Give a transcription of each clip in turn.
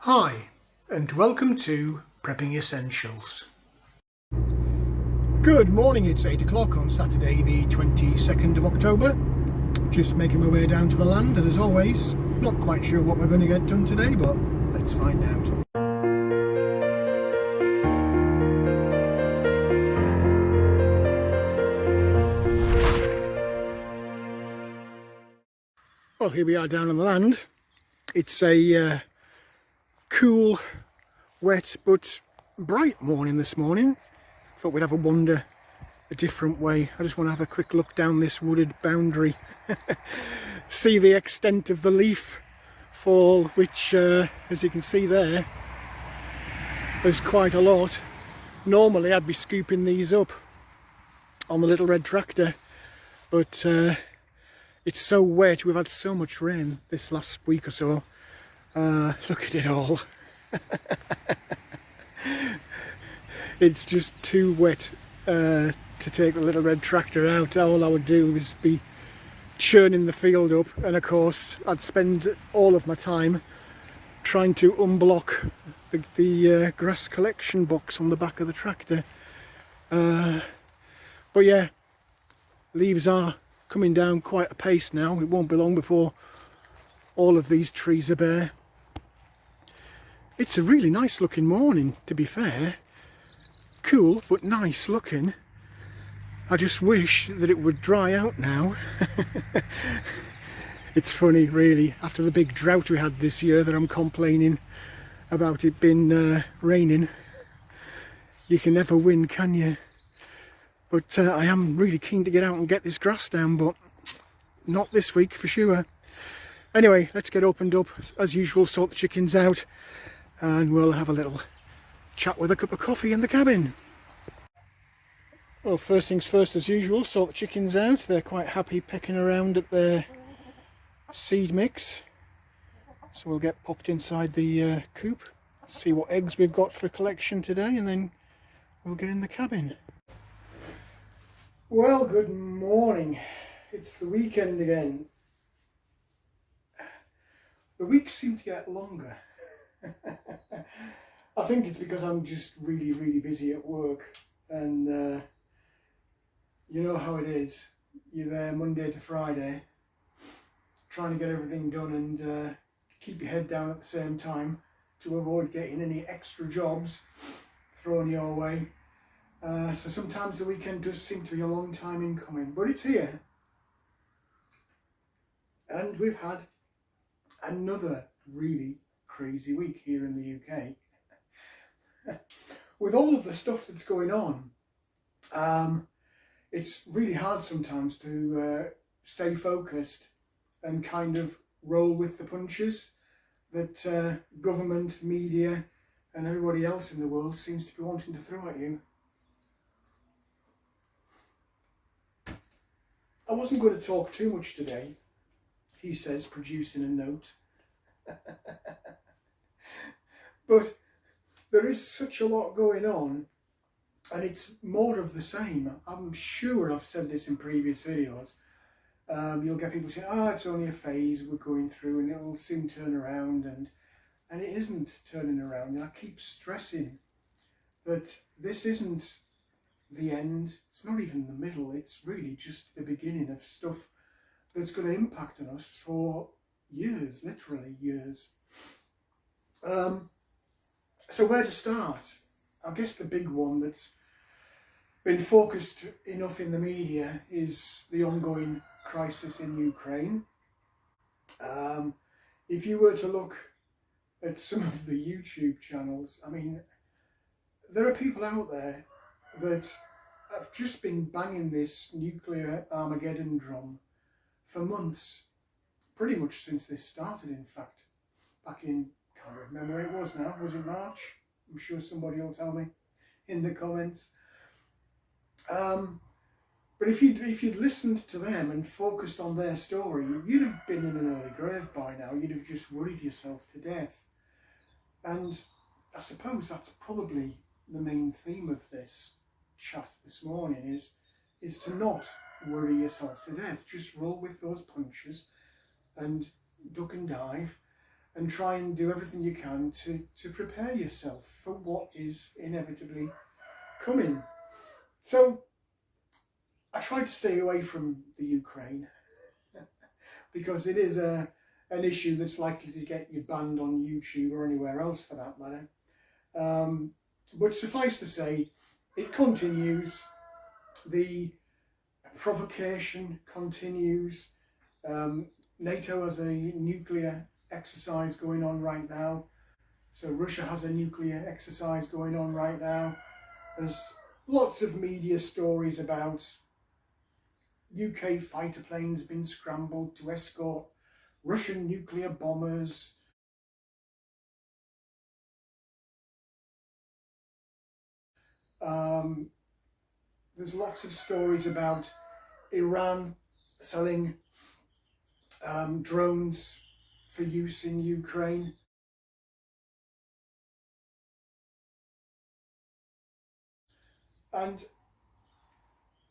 Hi, and welcome to Prepping Essentials. Good morning, it's 8 o'clock on Saturday the 22nd of October. Just making my way down to the land, and as always, not quite sure what we're going to get done today, but let's find out. Well, here we are down on the land. It's a cool, wet but bright morning this morning. Thought we'd have a wander a different way. I just want to have a quick look down this wooded boundary, see the extent of the leaf fall, which as you can see there, there's quite a lot. Normally I'd be scooping these up on the little red tractor, but it's so wet. We've had so much rain this last week or so. Look at it all. It's just too wet to take the little red tractor out. All I would do is be churning the field up, and of course I'd spend all of my time trying to unblock the grass collection box on the back of the tractor. But yeah, leaves are coming down quite a pace now. It won't be long before all of these trees are bare. It's a really nice looking morning, to be fair. Cool but nice looking. I just wish that it would dry out now. It's funny really, after the big drought we had this year, that I'm complaining about it being raining. You can never win, can you? But I am really keen to get out and get this grass down, but not this week for sure. Anyway, let's get opened up as usual, sort the chickens out, and we'll have a little chat with a cup of coffee in the cabin. Well, first things first, as usual, sort the chickens out. They're quite happy pecking around at their seed mix. So we'll get popped inside the coop, see what eggs we've got for collection today, and then we'll get in the cabin. Well, good morning. It's the weekend again. The weeks seem to get longer. I think it's because I'm just really busy at work, and you know how it is. You're there Monday to Friday, trying to get everything done and keep your head down at the same time to avoid getting any extra jobs thrown your way. So sometimes the weekend does seem to be a long time in coming, but it's here. And we've had another really crazy week here in the UK. With all of the stuff that's going on, it's really hard sometimes to stay focused and kind of roll with the punches that government, media and everybody else in the world seems to be wanting to throw at you. I wasn't going to talk too much today, he says, producing a note. But there is such a lot going on, and it's more of the same. I'm sure I've said this in previous videos. You'll get people saying, oh, it's only a phase we're going through and it'll soon turn around, and it isn't turning around. And I keep stressing that this isn't the end, it's not even the middle, it's really just the beginning of stuff that's going to impact on us for years, literally years. So where to start? I guess the big one that's been focused enough in the media is the ongoing crisis in Ukraine. If you were to look at some of the YouTube channels, I mean, there are people out there that have just been banging this nuclear Armageddon drum for months, pretty much since this started, in fact, back in, can't remember where it was now, was it March? I'm sure somebody will tell me in the comments. But if you'd listened to them and focused on their story, you'd have been in an early grave by now. You'd have just worried yourself to death. And I suppose that's probably the main theme of this chat this morning, is to not worry yourself to death. Just roll with those punches and duck and dive and try and do everything you can to prepare yourself for what is inevitably coming. So I try to stay away from the Ukraine because it is an issue that's likely to get you banned on YouTube or anywhere else for that matter. But suffice to say, it continues. The provocation continues. NATO has a nuclear exercise going on right now. So Russia has a nuclear exercise going on right now. There's lots of media stories about UK fighter planes being scrambled to escort Russian nuclear bombers. There's lots of stories about Iran selling drones for use in Ukraine. And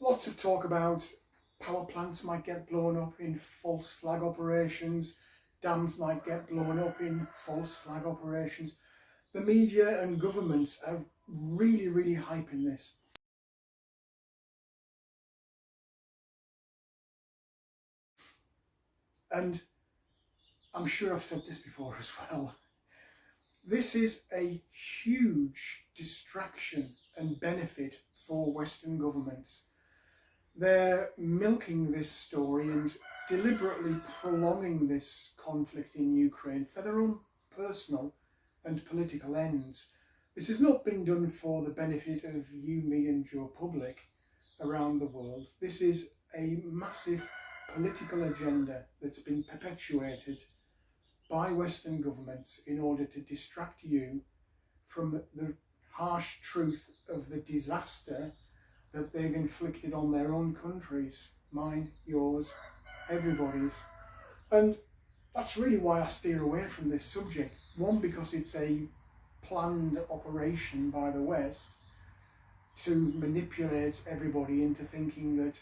lots of talk about power plants might get blown up in false flag operations, dams might get blown up in false flag operations. The media and governments are really, really hyping this. And I'm sure I've said this before as well. This is a huge distraction and benefit for Western governments. They're milking this story and deliberately prolonging this conflict in Ukraine for their own personal and political ends. This has not been done for the benefit of you, me and Joe Public around the world. This is a massive political agenda that's been perpetuated by Western governments in order to distract you from the harsh truth of the disaster that they've inflicted on their own countries, mine, yours, everybody's. And that's really why I steer away from this subject. One, because it's a planned operation by the West to manipulate everybody into thinking that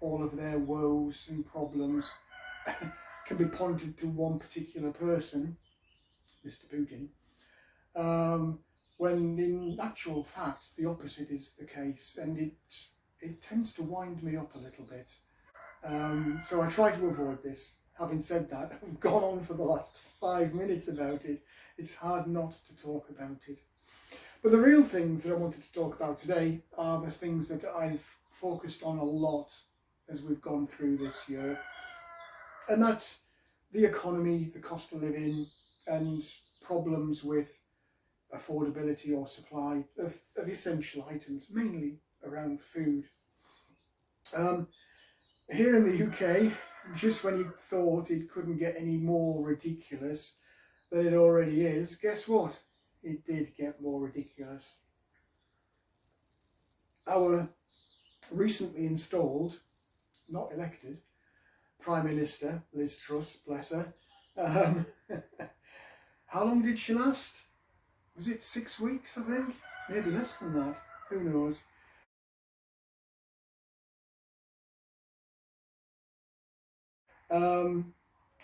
all of their woes and problems can be pointed to one particular person, Mr. Putin, when in actual fact the opposite is the case, and it tends to wind me up a little bit. So I try to avoid this. Having said that, I've gone on for the last 5 minutes about it. It's hard not to talk about it. But the real things that I wanted to talk about today are the things that I've focused on a lot as we've gone through this year. And that's the economy, the cost of living, and problems with affordability or supply of essential items, mainly around food. Here in the UK, just when you thought it couldn't get any more ridiculous than it already is, guess what? It did get more ridiculous. Our recently installed, not elected, Prime Minister, Liz Truss, bless her, how long did she last? Was it 6 weeks, I think? Maybe less than that, who knows?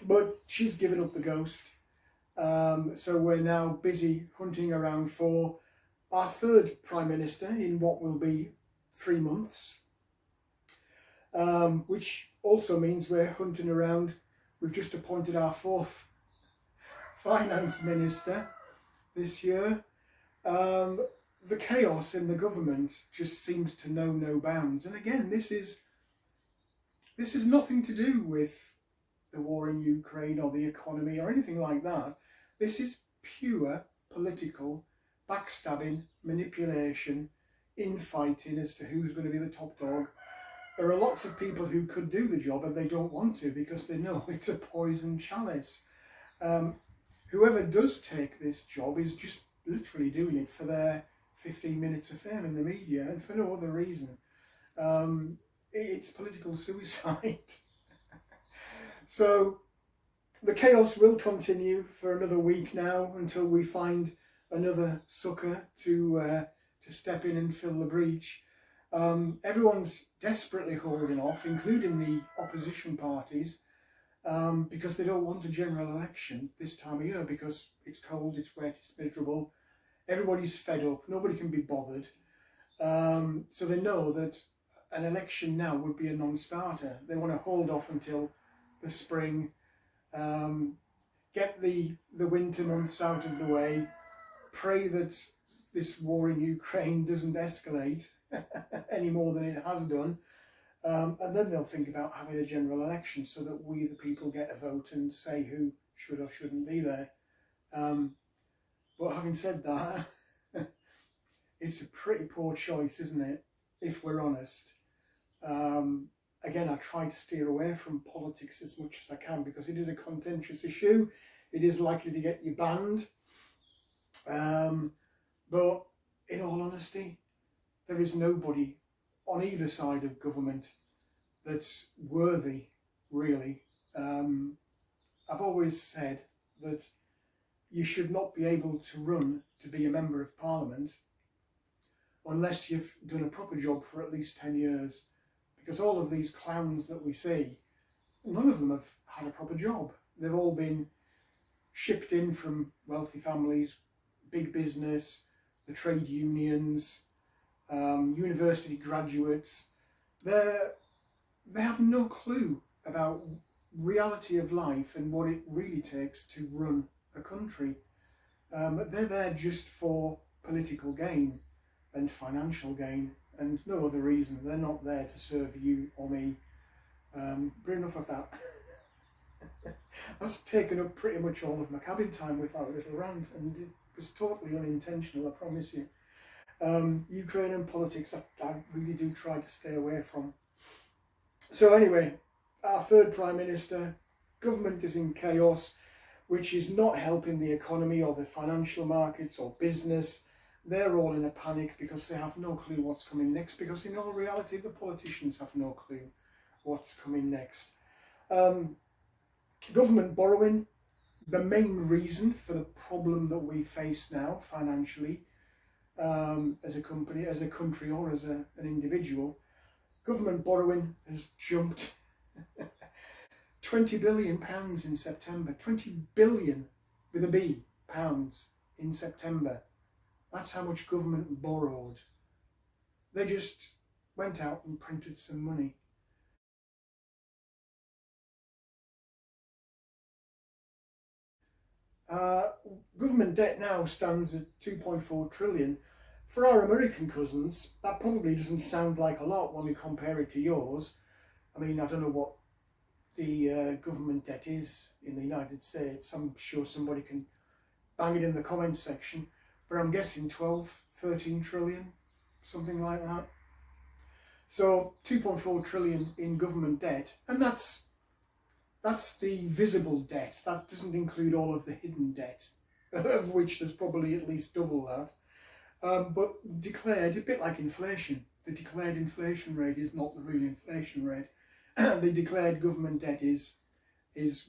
But she's given up the ghost. So we're now busy hunting around for our third Prime Minister in what will be 3 months. Which also means we're hunting around. We've just appointed our fourth Finance Minister this year. The chaos in the government just seems to know no bounds. And again, this is nothing to do with the war in Ukraine or the economy or anything like that. This is pure political backstabbing, manipulation, infighting as to who's going to be the top dog. There are lots of people who could do the job and they don't want to because they know it's a poison chalice. Whoever does take this job is just literally doing it for their 15 minutes of fame in the media and for no other reason. It's political suicide. So the chaos will continue for another week now until we find another sucker to step in and fill the breach. Everyone's desperately holding off, including the opposition parties, because they don't want a general election this time of year because it's cold, it's wet, it's miserable. Everybody's fed up, nobody can be bothered. So they know that an election now would be a non-starter. They want to hold off until the spring, get the winter months out of the way, pray that this war in Ukraine doesn't escalate any more than it has done, and then they'll think about having a general election so that we, the people, get a vote and say who should or shouldn't be there. But having said that, it's a pretty poor choice, isn't it, if we're honest? Again, I try to steer away from politics as much as I can because it is a contentious issue. It is likely to get you banned. But in all honesty, there is nobody on either side of government that's worthy, really. I've always said that you should not be able to run to be a member of Parliament unless you've done a proper job for at least 10 years. Because all of these clowns that we see, none of them have had a proper job. They've all been shipped in from wealthy families, big business, the trade unions, university graduates. They have no clue about reality of life and what it really takes to run a country. They're there just for political gain and financial gain and no other reason. They're not there to serve you or me. But enough of that. That's taken up pretty much all of my cabin time with that little rant, and it was totally unintentional, I promise you. Ukraine and politics, I really do try to stay away from. So anyway, our third Prime Minister, government is in chaos, which is not helping the economy or the financial markets or business. They're all in a panic because they have no clue what's coming next, because in all reality, the politicians have no clue what's coming next. Government borrowing, the main reason for the problem that we face now financially, as a company, as a country, or as an individual. Government borrowing has jumped £20 billion in September. 20 billion with a B pounds in September. That's how much government borrowed. They just went out and printed some money. Government debt now stands at 2.4 trillion. For our American cousins, that probably doesn't sound like a lot when we compare it to yours. I mean, I don't know what the government debt is in the United States. I'm sure somebody can bang it in the comments section, but I'm guessing 12, 13 trillion, something like that. So 2.4 trillion in government debt, and that's the visible debt. That doesn't include all of the hidden debt, of which there's probably at least double that. But declared, a bit like inflation, the declared inflation rate is not the real inflation rate. The declared government debt is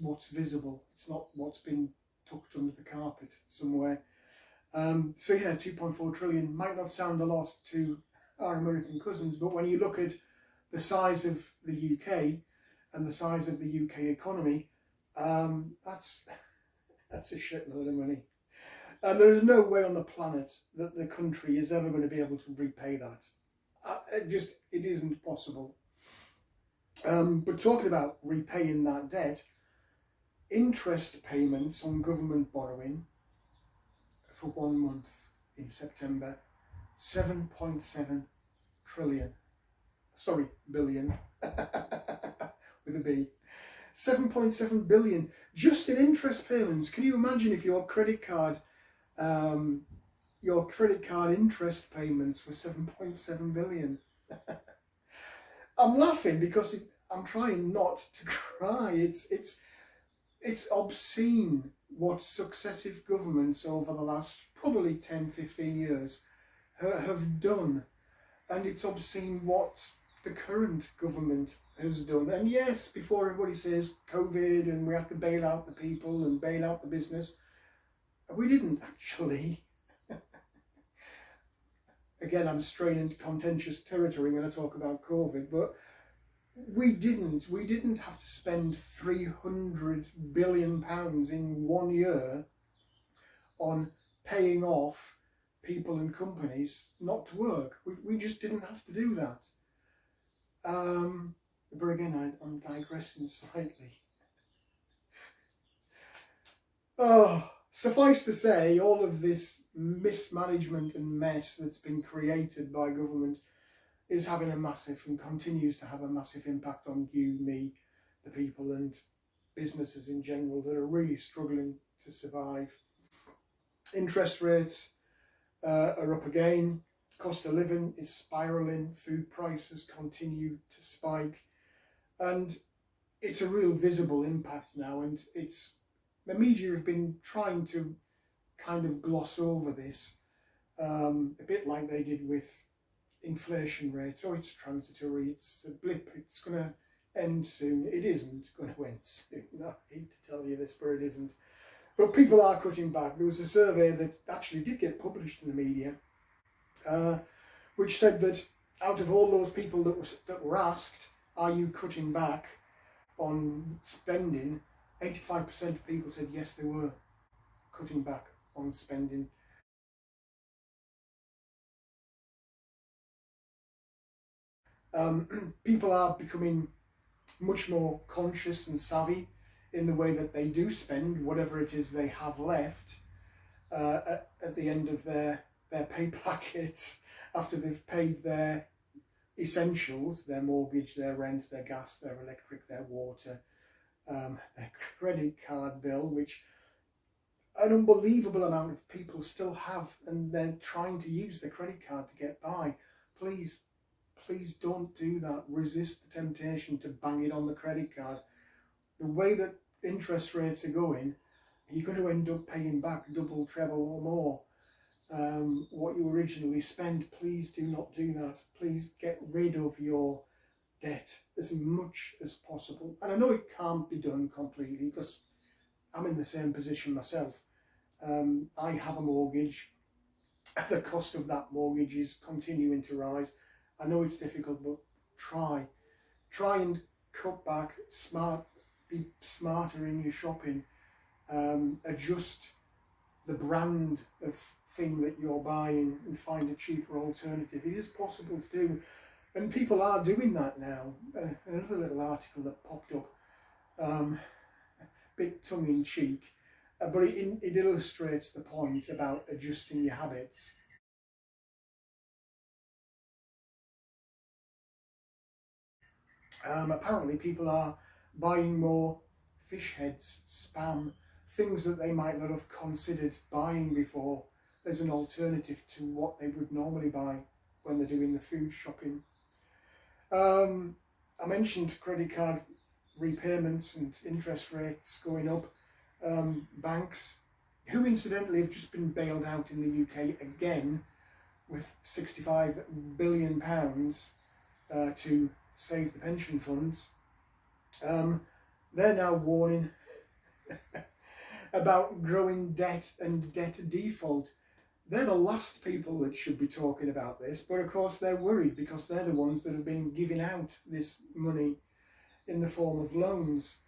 what's visible. It's not what's been tucked under the carpet somewhere. So yeah, 2.4 trillion might not sound a lot to our American cousins, but when you look at the size of the UK and the size of the UK economy, that's a shitload of money. And there is no way on the planet that the country is ever going to be able to repay that. It isn't possible. But talking about repaying that debt, interest payments on government borrowing for 1 month in September, 7.7 trillion. Sorry, billion. With a B. 7.7 billion just in interest payments. Can you imagine if your credit card interest payments were 7.7 billion? I'm laughing because I'm trying not to cry. It's obscene what successive governments over the last probably 10, 15 years have done. And it's obscene what the current government has done. And yes, before everybody says COVID and we have to bail out the people and bail out the business, we didn't actually. Again, I'm straying into contentious territory when I talk about COVID, but we didn't have to spend £300 billion in 1 year on paying off people and companies not to work. We just didn't have to do that. But again, I'm digressing slightly. Oh, suffice to say, all of this mismanagement and mess that's been created by government is having a massive and continues to have a massive impact on you, me, the people and businesses in general that are really struggling to survive. Interest rates are up again. Cost of living is spiralling. Food prices continue to spike. And it's a real visible impact now. And the media have been trying to kind of gloss over this, a bit like they did with inflation rates. Oh, it's transitory, it's a blip, it's going to end soon. It isn't going to end soon. I hate to tell you this, but it isn't. But people are cutting back. There was a survey that actually did get published in the media, which said that out of all those people that were asked, are you cutting back on spending, 85% of people said yes, they were cutting back on spending. People are becoming much more conscious and savvy in the way that they do spend whatever it is they have left at the end of their pay packet, after they've paid their essentials, their mortgage, their rent, their gas, their electric, their water, their credit card bill, which an unbelievable amount of people still have, and they're trying to use their credit card to get by. Please don't do that. Resist the temptation to bang it on the credit card. The way that interest rates are going, you're going to end up paying back double, treble or more what you originally spent. Please do not do that. Please get rid of your debt as much as possible. And I know it can't be done completely because I'm in the same position myself. I have a mortgage. The cost of that mortgage is continuing to rise. I know it's difficult, but try and cut back, be smarter in your shopping, adjust the brand of thing that you're buying and find a cheaper alternative. It is possible to do, and people are doing that now. Another little article that popped up, a bit tongue-in-cheek, but it illustrates the point about adjusting your habits. Apparently people are buying more fish heads, spam, things that they might not have considered buying before as an alternative to what they would normally buy when they're doing the food shopping. I mentioned credit card repayments and interest rates going up. Banks, who incidentally have just been bailed out in the UK again with £65 billion to save the pension funds, they're now warning about growing debt and debt default. They're the last people that should be talking about this, but of course they're worried because they're the ones that have been giving out this money in the form of loans.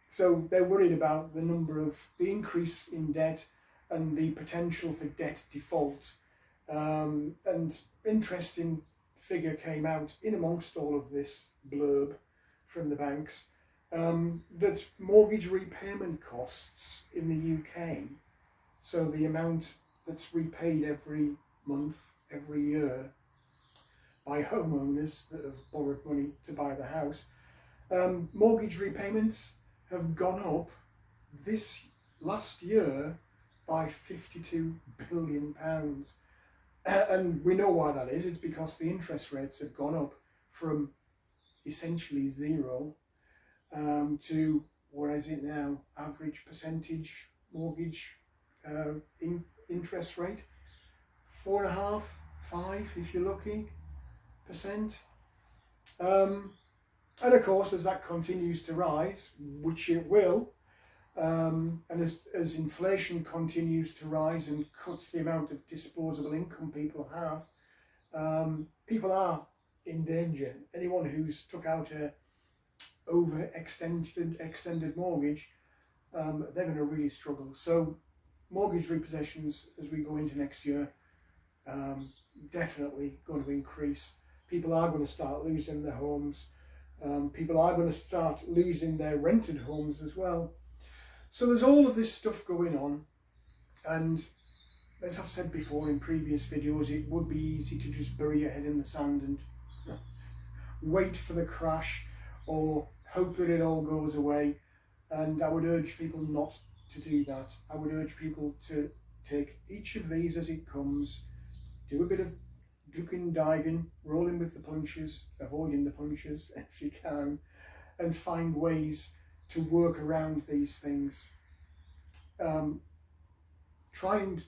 So they're worried about the increase in debt and the potential for debt default. And interesting figure came out in amongst all of this blurb from the banks, that mortgage repayment costs in the UK, so the amount that's repaid every month, every year by homeowners that have borrowed money to buy the house, mortgage repayments have gone up this last year by £52 billion. And we know why that is. It's because the interest rates have gone up from essentially zero to, what is it now, average percentage mortgage interest rate, 4.5%, 5% if you're lucky, percent. And of course, as that continues to rise, which it will, And as inflation continues to rise and cuts the amount of disposable income people have, people are in danger. Anyone who's took out a extended mortgage, they're going to really struggle. So mortgage repossessions as we go into next year, definitely going to increase. People are going to start losing their homes. People are going to start losing their rented homes as well. So there's all of this stuff going on, and as I've said before in previous videos, it would be easy to just bury your head in the sand and wait for the crash or hope that it all goes away. And I would urge people not to do that. I would urge people to take each of these as it comes, do a bit of ducking, diving, rolling with the punches, avoiding the punches if you can, and find ways to work around these things. Try and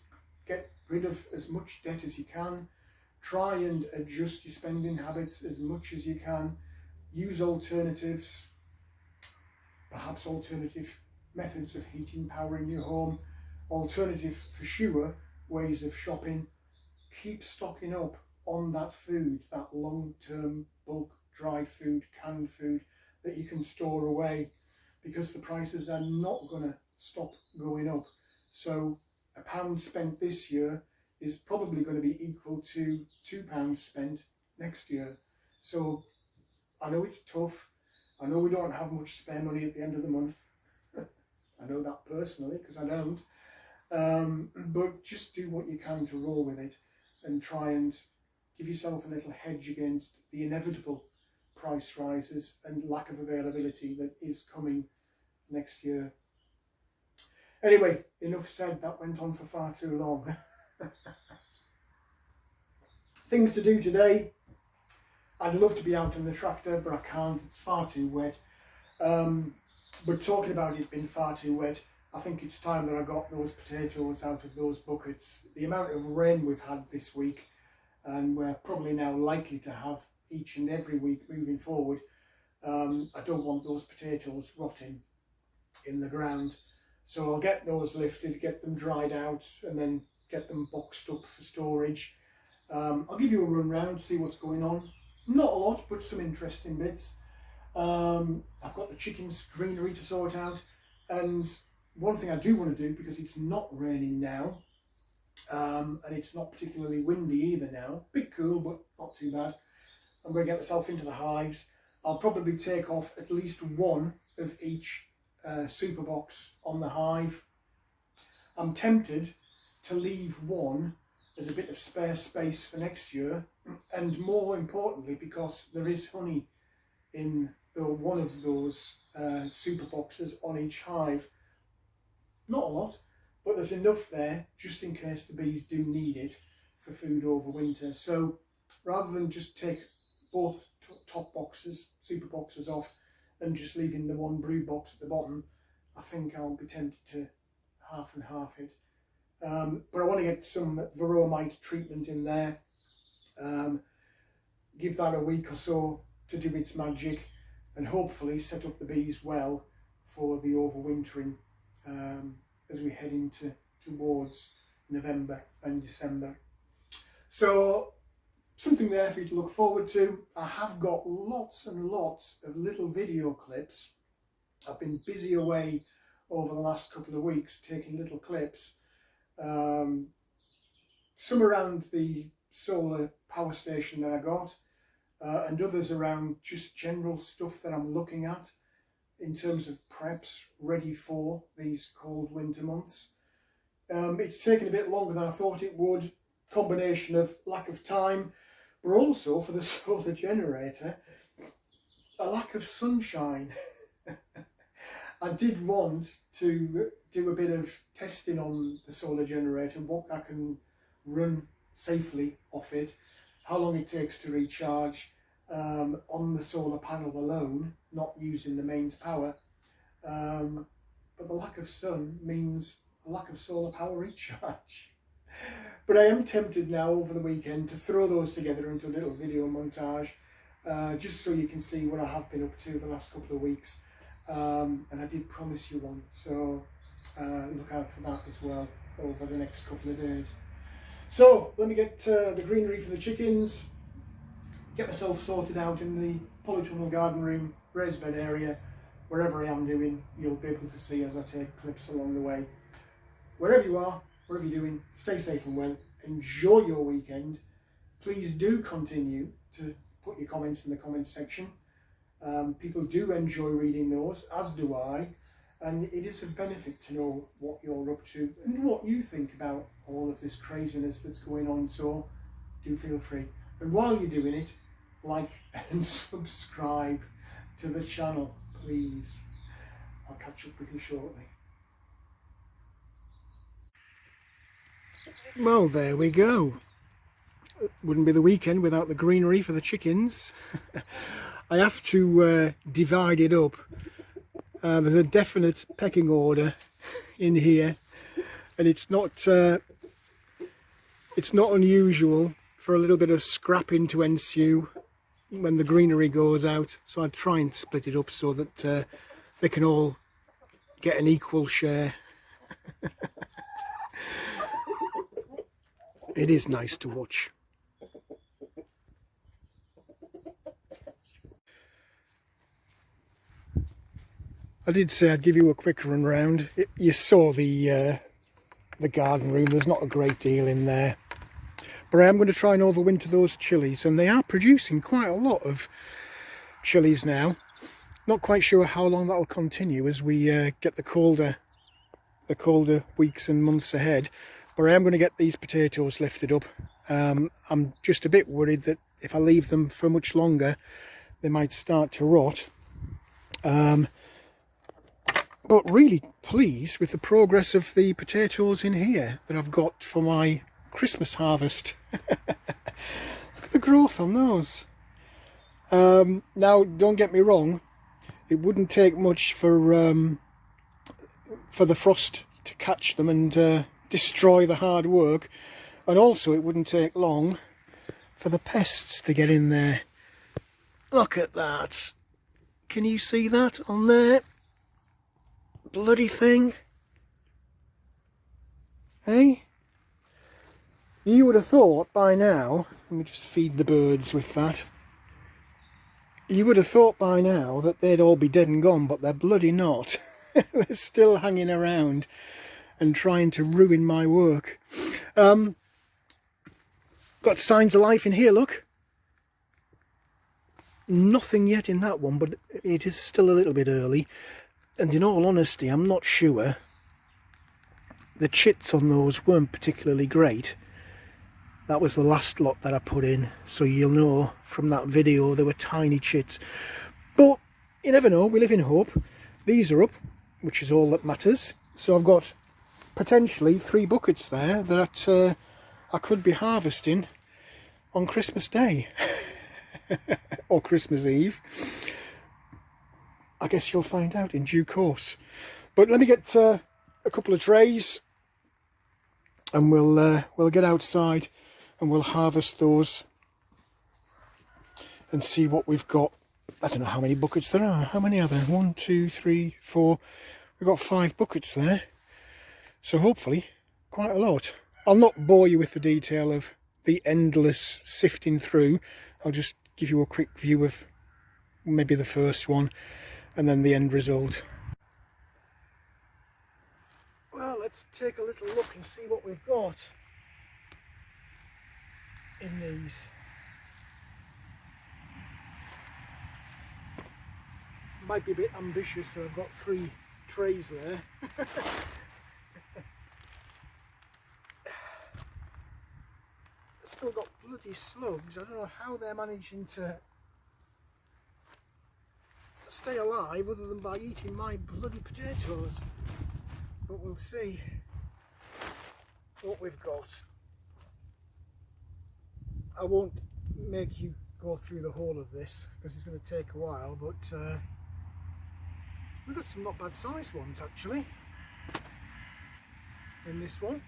get rid of as much debt as you can. Try and adjust your spending habits as much as you can. Use alternatives, perhaps alternative methods of heating, power in your home, alternative for sure ways of shopping. Keep stocking up on that food, that long-term bulk dried food, canned food that you can store away, because the prices are not going to stop going up. So £1 spent this year is probably going to be equal to £2 spent next year. So I know it's tough. I know we don't have much spare money at the end of the month. I know that personally because I don't. But just do what you can to roll with it and try and give yourself a little hedge against the inevitable price rises and lack of availability that is coming next year. Anyway, enough said. That went on for far too long. Things to do today. I'd love to be out in the tractor, but I can't. It's far too wet. But talking about it being far too wet, I think it's time that I got those potatoes out of those buckets. The amount of rain we've had this week, and we're probably now likely to have each and every week moving forward, I don't want those potatoes rotting in the ground. So I'll get those lifted, get them dried out, and then get them boxed up for storage. I'll give you a run round, see what's going on. Not a lot, but some interesting bits. I've got the chickens' greenery to sort out, and one thing I do want to do, because it's not raining now, and it's not particularly windy either now, a bit cool but not too bad, I'm going to get myself into the hives. I'll probably take off at least one of each super box on the hive. I'm tempted to leave one as a bit of spare space for next year, and more importantly because there is honey in one of those super boxes on each hive. Not a lot, but there's enough there just in case the bees do need it for food over winter. So rather than just take both top boxes, super boxes off, and just leaving the one brood box at the bottom, I think I'll be tempted to half and half it. But I want to get some varroamite treatment in there, give that a week or so to do its magic, and hopefully set up the bees well for the overwintering as we head towards November and December. So something there for you to look forward to. I have got lots and lots of little video clips. I've been busy away over the last couple of weeks taking little clips. Some around the solar power station that I got, and others around just general stuff that I'm looking at in terms of preps ready for these cold winter months. It's taken a bit longer than I thought it would, combination of lack of time, but also for the solar generator, a lack of sunshine. I did want to do a bit of testing on the solar generator, what I can run safely off it, how long it takes to recharge on the solar panel alone, not using the mains power. But the lack of sun means a lack of solar power recharge. But I am tempted now over the weekend to throw those together into a little video montage, just so you can see what I have been up to the last couple of weeks. and I did promise you one, so look out for that as well over the next couple of days. So let me get the greenery for the chickens, get myself sorted out in the polytunnel garden room, raised bed area. Wherever I am doing, you'll be able to see as I take clips along the way. Wherever you are, whatever you're doing, stay safe and well. Enjoy your weekend. Please do continue to put your comments in the comments section. People do enjoy reading those, as do I. And it is a benefit to know what you're up to and what you think about all of this craziness that's going on. So do feel free. And while you're doing it, like and subscribe to the channel, please. I'll catch up with you shortly. Well, there we go. It wouldn't be the weekend without the greenery for the chickens. I have to divide it up. There's a definite pecking order in here, and it's not unusual for a little bit of scrapping to ensue when the greenery goes out. So I try and split it up so that they can all get an equal share. It is nice to watch. I did say I'd give you a quick run round. You saw the garden room. There's not a great deal in there, but I am going to try and overwinter those chilies, and they are producing quite a lot of chilies now. Not quite sure how long that will continue as we get the colder weeks and months ahead, but I am going to get these potatoes lifted up. I'm just a bit worried that if I leave them for much longer, they might start to rot. But really pleased with the progress of the potatoes in here that I've got for my Christmas harvest. Look at the growth on those. Now, don't get me wrong, it wouldn't take much for the frost to catch them and destroy the hard work, and also it wouldn't take long for the pests to get in there. Look at that. Can you see that on there? Bloody thing. Hey? You would have thought by now, let me just feed the birds with that. You would have thought by now that they'd all be dead and gone, but they're bloody not. They're still hanging around and trying to ruin my work. Got signs of life in here, look. Nothing yet in that one, but it is still a little bit early. And in all honesty, I'm not sure. The chits on those weren't particularly great. That was the last lot that I put in, so you'll know from that video they were tiny chits. But you never know, we live in hope. These are up, which is all that matters. So I've got potentially 3 buckets there that I could be harvesting on Christmas Day. Or Christmas Eve. I guess you'll find out in due course. But let me get a couple of trays, and we'll get outside and we'll harvest those and see what we've got. I don't know how many buckets there are. How many are there? 1, 2, 3, 4. We've got 5 buckets there. So hopefully quite a lot. I'll not bore you with the detail of the endless sifting through. I'll just give you a quick view of maybe the first one and then the end result. Well, let's take a little look and see what we've got in these. Might be a bit ambitious, so I've got 3 trays there. Still got bloody slugs. I don't know how they're managing to stay alive other than by eating my bloody potatoes, but we'll see what we've got. I won't make you go through the whole of this because it's going to take a while, but we've got some not bad sized ones actually in this one.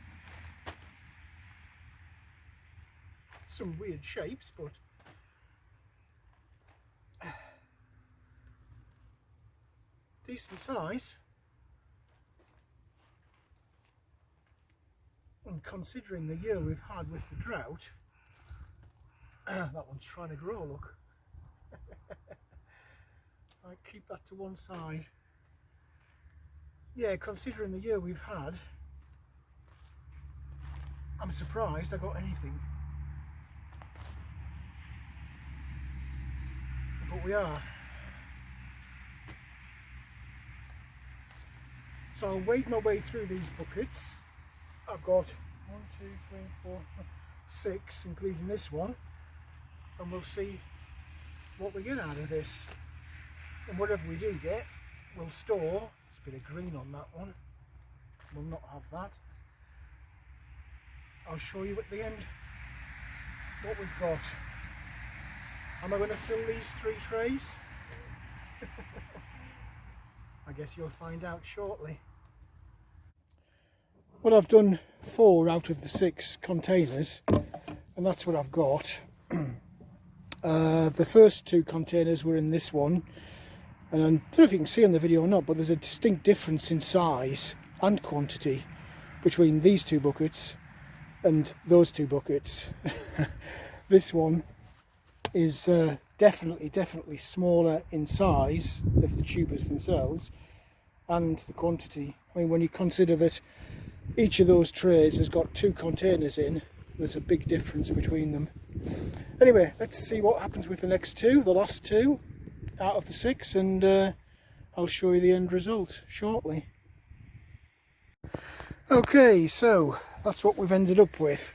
Some weird shapes, but decent size. And considering the year we've had with the drought, that one's trying to grow, look. I keep that to one side. Yeah, considering the year we've had, I'm surprised I got anything. But we are. So I'll wade my way through these buckets. I've got 1, 2, 3, 4, 6, including this one, and we'll see what we get out of this. And whatever we do get, we'll store. There's a bit of green on that one. We'll not have that. I'll show you at the end what we've got. Am I going to fill these 3 trays? I guess you'll find out shortly. Well, I've done 4 out of the 6 containers, and that's what I've got. The first 2 containers were in this one, and I don't know if you can see on the video or not, but there's a distinct difference in size and quantity between these 2 buckets and those 2 buckets. This one is definitely smaller in size of the tubers themselves, and the quantity. I mean, when you consider that each of those trays has got 2 containers in, there's a big difference between them. Anyway, let's see what happens with the next 2, the last 2 out of the 6, and I'll show you the end result shortly. Okay, so that's what we've ended up with.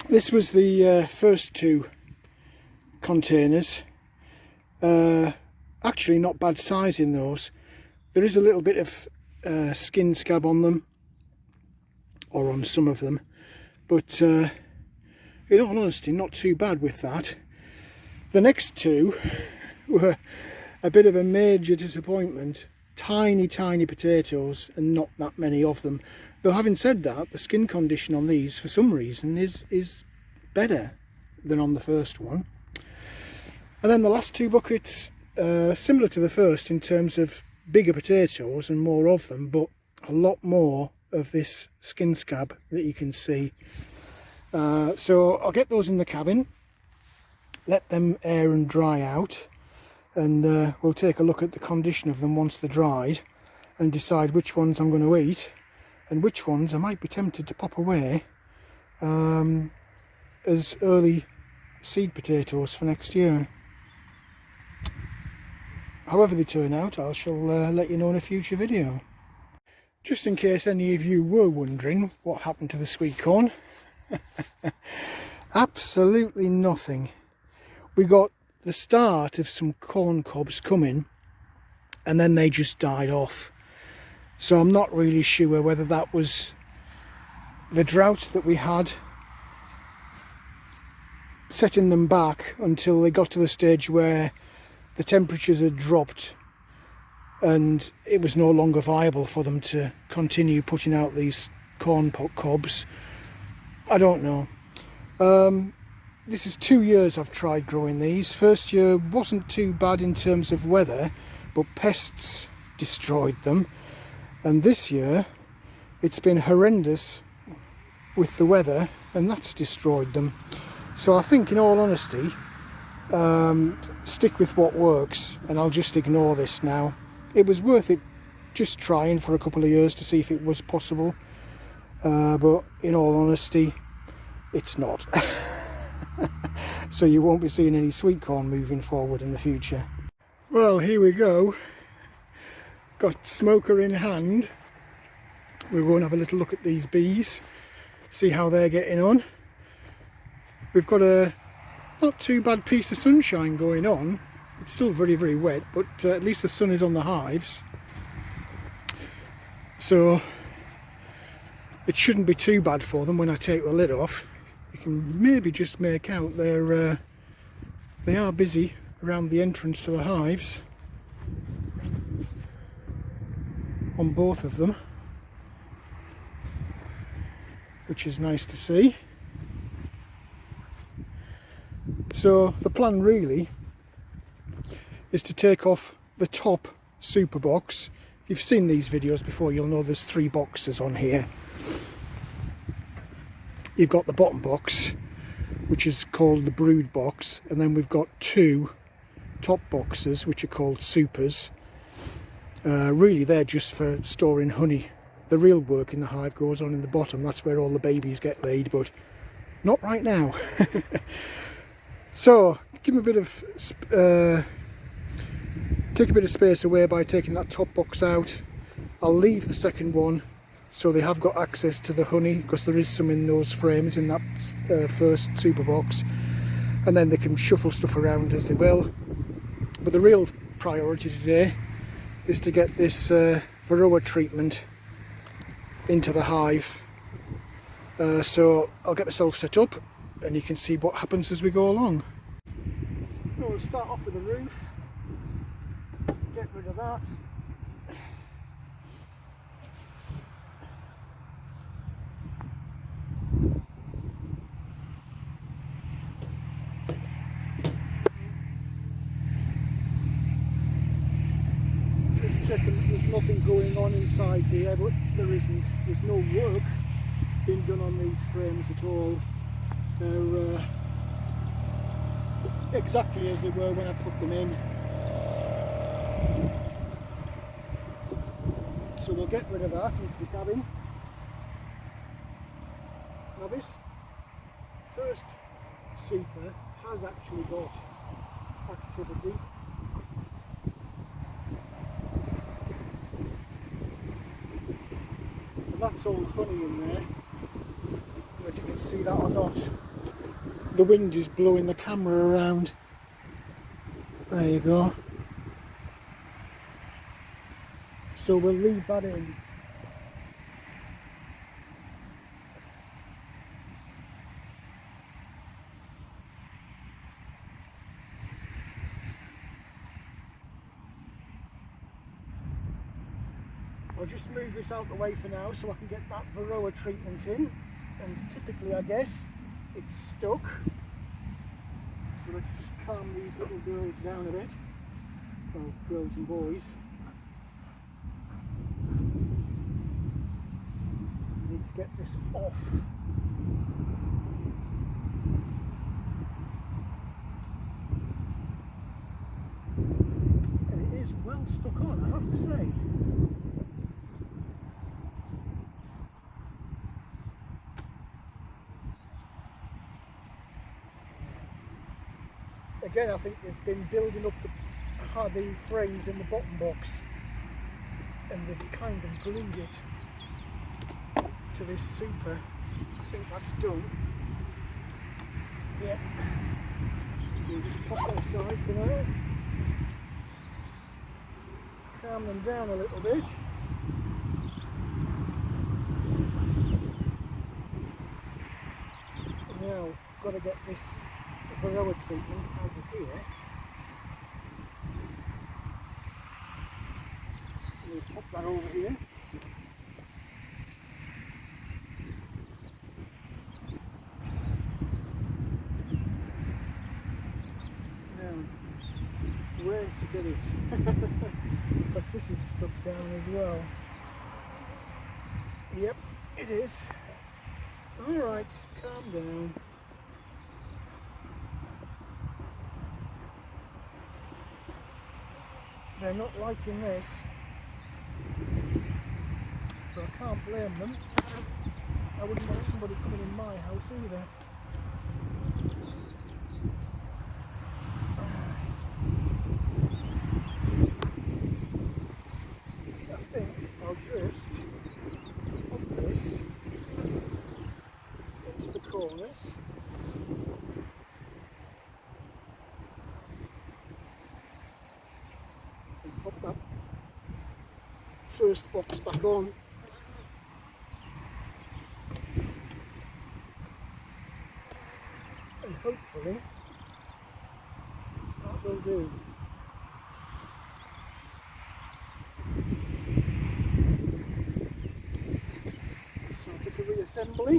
This was the first 2 containers. Actually not bad size in those. There is a little bit of skin scab on them, or on some of them, but in all honesty, not too bad with that. The next 2 were a bit of a major disappointment. Tiny potatoes, and not that many of them. Though having said that, the skin condition on these for some reason is better than on the first one. And then the last 2 buckets, similar to the first in terms of bigger potatoes and more of them, but a lot more of this skin scab that you can see. So I'll get those in the cabin, let them air and dry out, and we'll take a look at the condition of them once they're dried and decide which ones I'm going to eat and which ones I might be tempted to pop away as early seed potatoes for next year. However they turn out, I shall let you know in a future video. Just in case any of you were wondering what happened to the sweet corn, absolutely nothing. We got the start of some corn cobs coming, and then they just died off. So I'm not really sure whether that was the drought that we had setting them back until they got to the stage where the temperatures had dropped and it was no longer viable for them to continue putting out these corn cobs. I don't know. This is 2 years I've tried growing these. First year wasn't too bad in terms of weather, but pests destroyed them. And this year it's been horrendous with the weather, and that's destroyed them. So I think, in all honesty, stick with what works, and I'll just ignore this now. It was worth it just trying for a couple of years to see if it was possible, but in all honesty, it's not. So you won't be seeing any sweet corn moving forward in the future. Well, here we go. Got smoker in hand. We'll go and have a little look at these bees, see how they're getting on. We've got a not too bad piece of sunshine going on. It's still very wet, but at least the sun is on the hives, so it shouldn't be too bad for them when I take the lid off. You can maybe just make out they are busy around the entrance to the hives on both of them, which is nice to see. So the plan really is to take off the top super box. If you've seen these videos before, you'll know there's 3 boxes on here. You've got the bottom box, which is called the brood box, and then we've got 2 top boxes which are called supers. Really they're just for storing honey. The real work in the hive goes on in the bottom. That's where all the babies get laid, but not right now. So give them a bit of take a bit of space away by taking that top box out. I'll leave the second one so they have got access to the honey, because there is some in those frames in that first super box, and then they can shuffle stuff around as they will. But the real priority today is to get this Varroa treatment into the hive. So I'll get myself set up and you can see what happens as we go along. We'll start off with the roof, get rid of that. Just checking there's nothing going on inside here, but there isn't. There's no work being done on these frames at all. They're exactly as they were when I put them in. So we'll get rid of that into the cabin. Now this first super has actually got activity. And that's all honey in there. I don't know if you can see that or not. The wind is blowing the camera around. There you go. So we'll leave that in. I'll just move this out the way for now so I can get that Varroa treatment in. And typically, I guess, it's stuck. So let's just calm these little girls down a bit. Well, girls and boys. I need to get this off. And it is well stuck on, I have to say. Again, I think they've been building up the frames in the bottom box, and they've kind of glued it to this super. I think that's done. Yeah. So we'll just pop that aside for now. Calm them down a little bit. Now, I've got to get this Varroa treatment out of here. We'll pop that over here. Now, where to get it? Because this is stuck down as well. Yep, it is. Alright, calm down. They're not liking this, so I can't blame them. I wouldn't want somebody coming in my house either. I think I'll just put this into the corners. Pop that first box back on. And hopefully that will do. So a bit of reassembly.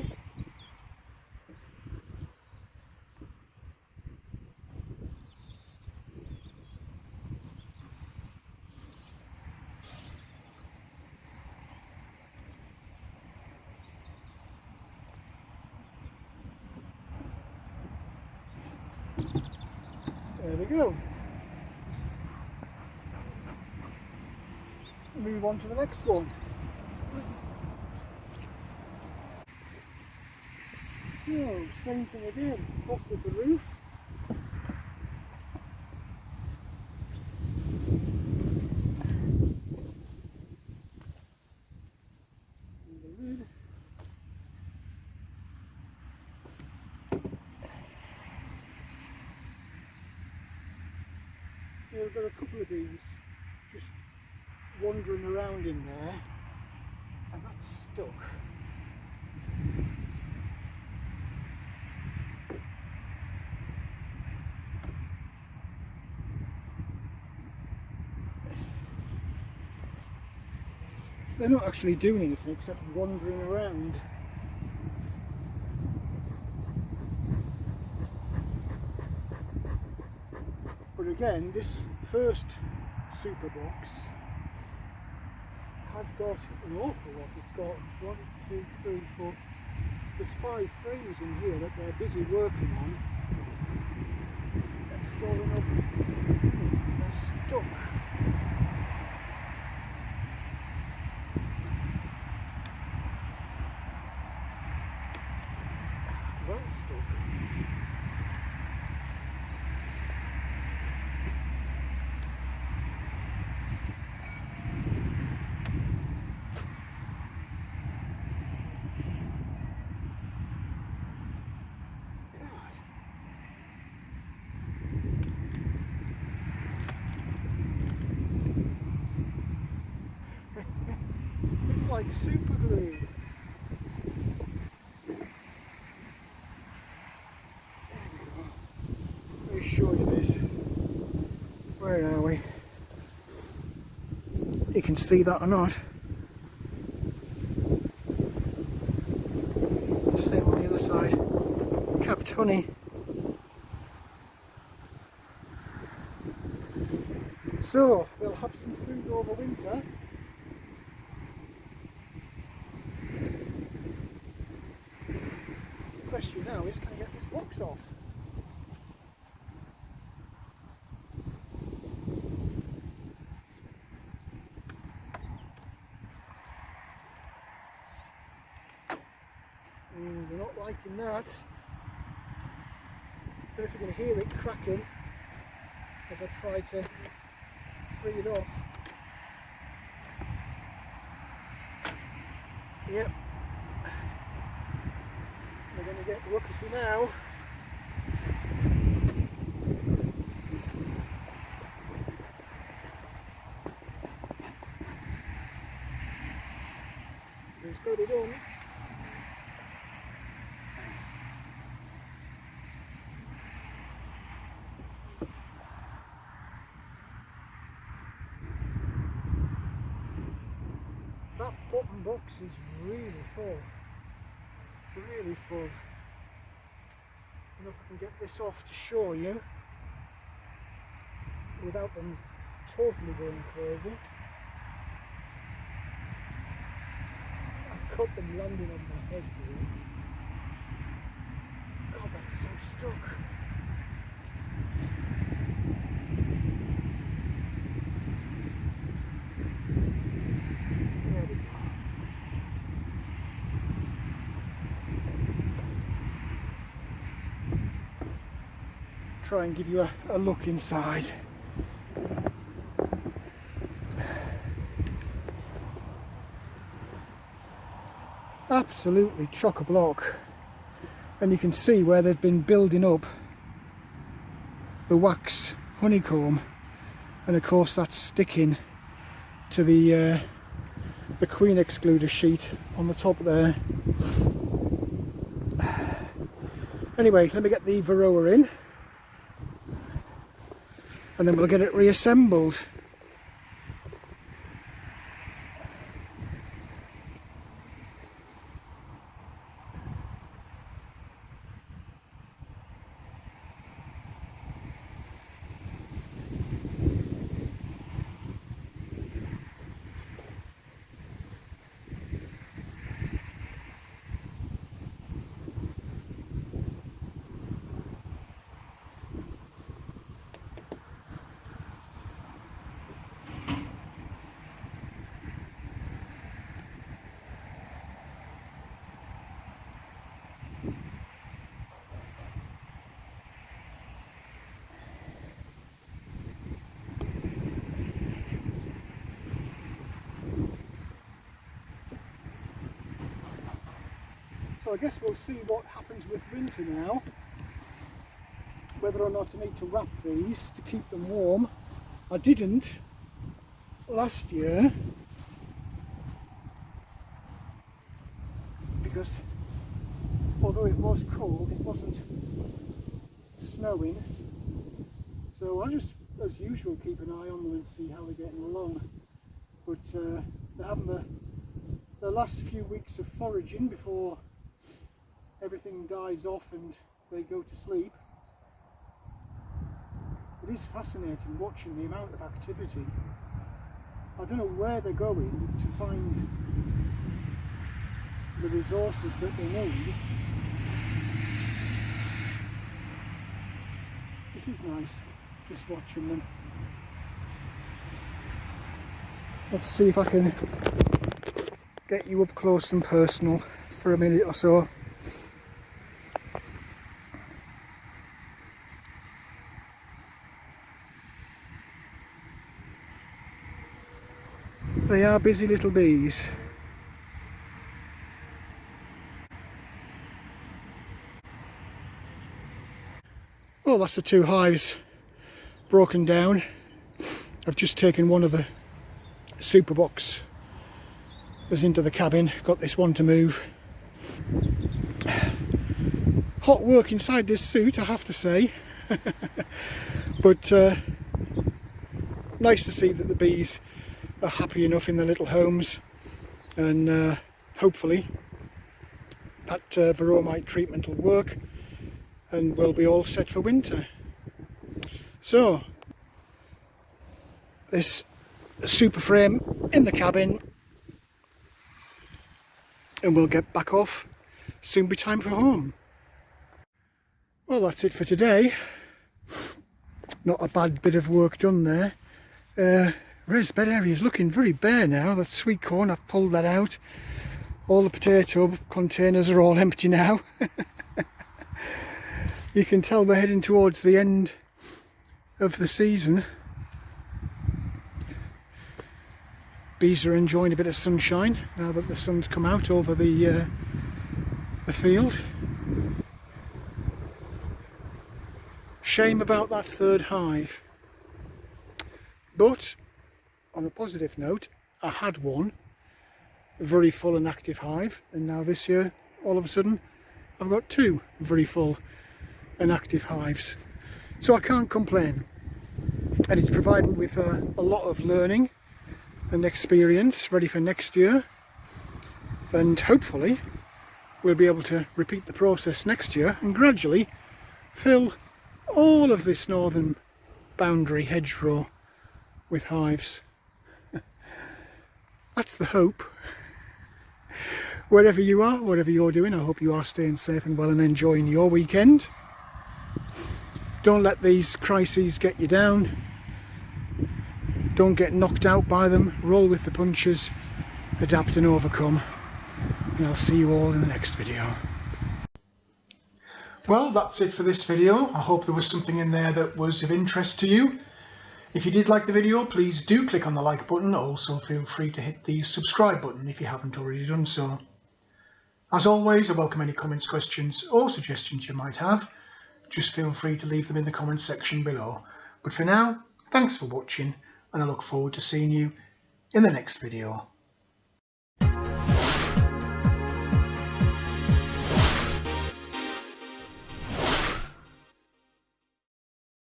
There we go. Move on to the next one. So, same thing again, off with the roof. Yeah, we've got a couple of bees just wandering around in there, and that's stuck. They're not actually doing anything except wandering around. But again, this first super box has got an awful lot. It's got 1, 2, 3, 4. There's 5 frames in here that they're busy working on. They're storing up. They're stuck. Well stuck. It's like super glue. Let me show you this. Where are we? You can see that or not. Same on the other side. Capped honey. So, they'll have some food over winter. The question now is, can I get this box off? They're not liking that. I don't know if you can hear it cracking as I try to free it off. Yep. We're going to get ruckusy now. It's got it on. That bottom box is really full. Really full. I don't know if I can get this off to show you without them totally going crazy. I've cut them landing on my head here. God, that's so stuck. There we go. Try and give you a look inside. Absolutely chock-a-block, and you can see where they've been building up the wax honeycomb, and of course that's sticking to the queen excluder sheet on the top there. Anyway, let me get the Varroa in, and then we'll get it reassembled. So I guess we'll see what happens with winter now, whether or not I need to wrap these to keep them warm. I didn't last year because although it was cold, it wasn't snowing, so I just, as usual, keep an eye on them and see how they're getting along. But they're having the last few weeks of foraging before everything dies off and they go to sleep. It is fascinating watching the amount of activity. I don't know where they're going to find the resources that they need. It is nice just watching them. Let's see if I can get you up close and personal for a minute or so. They are busy little bees. Oh, that's the two hives broken down. I've just taken one of the super box that's into the cabin, got this one to move. Hot work inside this suit, I have to say. But nice to see that the bees are happy enough in their little homes, and hopefully that veromite treatment will work and we'll be all set for winter. So this super frame in the cabin, and we'll get back off. Soon be time for home. Well, that's it for today. Not a bad bit of work done there. Raised bed area is looking very bare now. That sweet corn, I've pulled that out. All the potato containers are all empty now. You can tell we're heading towards the end of the season. Bees are enjoying a bit of sunshine now that the sun's come out over the field. Shame about that third hive. But on a positive note, I had one very full and active hive, and now this year all of a sudden I've got two very full and active hives, so I can't complain. And it's providing with a lot of learning and experience ready for next year, and hopefully we'll be able to repeat the process next year and gradually fill all of this northern boundary hedgerow with hives. That's the hope. Wherever you are, whatever you're doing, I hope you are staying safe and well and enjoying your weekend. Don't let these crises get you down. Don't get knocked out by them. Roll with the punches, adapt and overcome. And I'll see you all in the next video. Well, that's it for this video. I hope there was something in there that was of interest to you. If you did like the video, please do click on the like button. Also feel free to hit the subscribe button if you haven't already done so. As always, I welcome any comments, questions or suggestions you might have. Just feel free to leave them in the comments section below. But for now, thanks for watching, and I look forward to seeing you in the next video.